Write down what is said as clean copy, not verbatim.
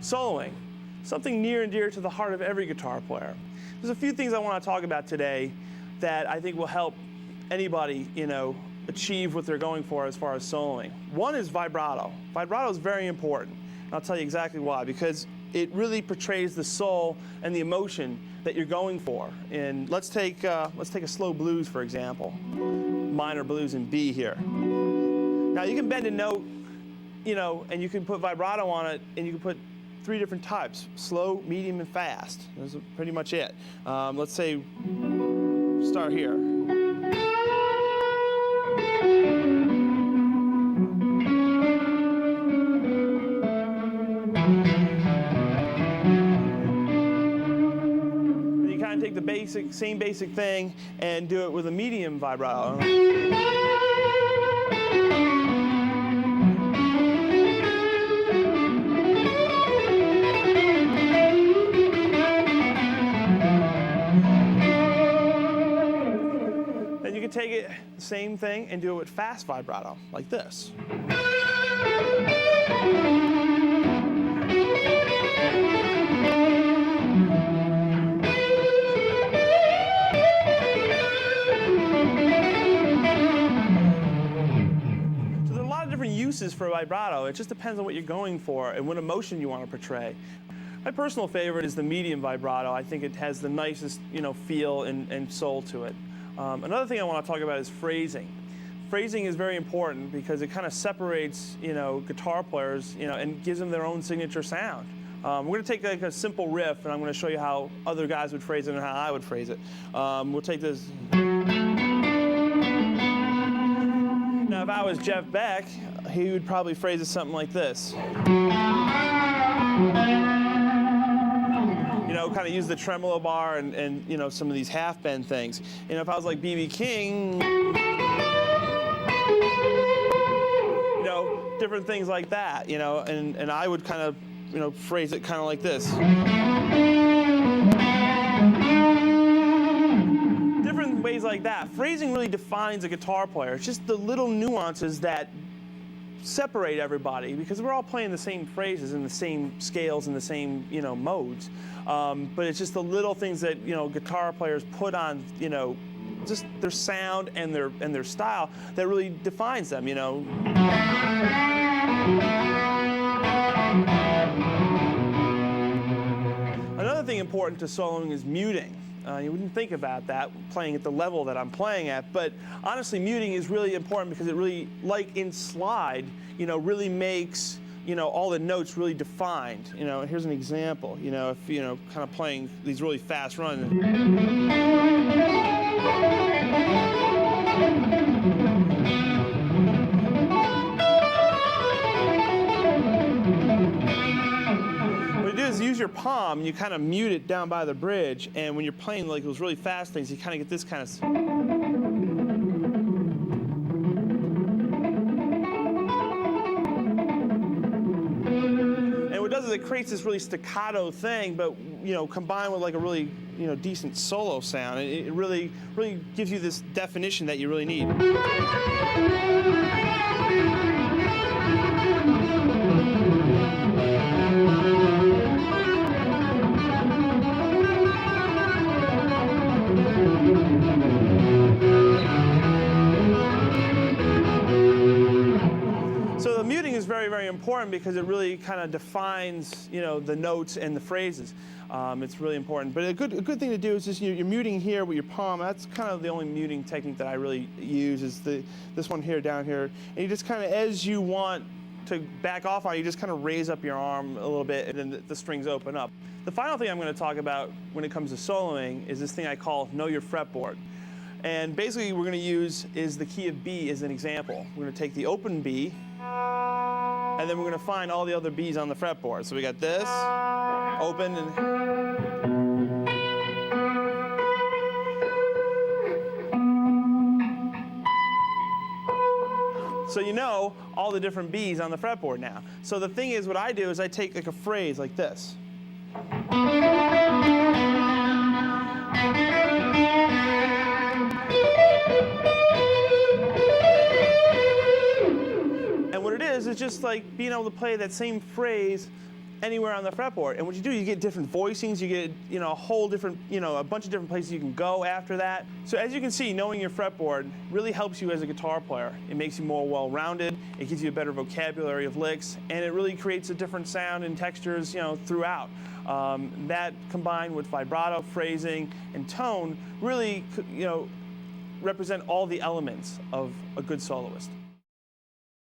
Soloing, something near and dear to the heart of every guitar player. There's a few things I want to talk about today that I think will help anybody, achieve what they're going for as far as soloing. One is vibrato. Vibrato is very important. And I'll tell you exactly why, because it really portrays the soul and the emotion that you're going for. And let's take a slow blues, for example. Minor blues in B here. Now you can bend a note, and you can put vibrato on it, and you can put 3 different types: slow, medium, and fast. That's pretty much it. Let's say, start here. And you kind of take the same basic thing and do it with a medium vibrato. You can take it, the same thing, and do it with fast vibrato, like this. So there are a lot of different uses for vibrato. It just depends on what you're going for and what emotion you want to portray. My personal favorite is the medium vibrato. I think it has the nicest, feel and soul to it. Another thing I want to talk about is phrasing. Phrasing is very important because it kind of separates, guitar players, and gives them their own signature sound. We're going to take like a simple riff, and I'm going to show you how other guys would phrase it and how I would phrase it. We'll take this. Now, if I was Jeff Beck, he would probably phrase it something like this. Kind of use the tremolo bar and some of these half bend things. If I was like B.B. King, different things like that, and I would kind of, phrase it kind of like this. Different ways like that. Phrasing really defines a guitar player. It's just the little nuances that separate everybody, because we're all playing the same phrases and the same scales and the same modes, but it's just the little things that guitar players put on just their sound and their style that really defines them. Another thing important to soloing is muting. You wouldn't think about that playing at the level that I'm playing at, but honestly, muting is really important because it really, like in slide, really makes all the notes really defined. Here's an example. If kind of playing these really fast runs. Use your palm, and you kind of mute it down by the bridge, and when you're playing like those really fast things, you kind of get this kind of. And what it does is it creates this really staccato thing, but combined with like a really decent solo sound, it really gives you this definition that you really need. important because it really kind of defines, the notes and the phrases. It's really important. But a good thing to do is just you're muting here with your palm. That's kind of the only muting technique that I really use is this one here down here. And you just kind of, as you want to back off on, you just kind of raise up your arm a little bit, and then the strings open up. The final thing I'm going to talk about when it comes to soloing is this thing I call know your fretboard. And basically what we're going to use is the key of B as an example. We're going to take the open B, and then we're going to find all the other Bs on the fretboard. So we got this, open, and so you know all the different Bs on the fretboard now. So the thing is, what I do is I take like a phrase like this. And what it is just like being able to play that same phrase anywhere on the fretboard. And what you do, you get different voicings, you get a whole different, a bunch of different places you can go after that. So as you can see, knowing your fretboard really helps you as a guitar player. It makes you more well-rounded, it gives you a better vocabulary of licks, and it really creates a different sound and textures, throughout. That combined with vibrato, phrasing, and tone really, represent all the elements of a good soloist.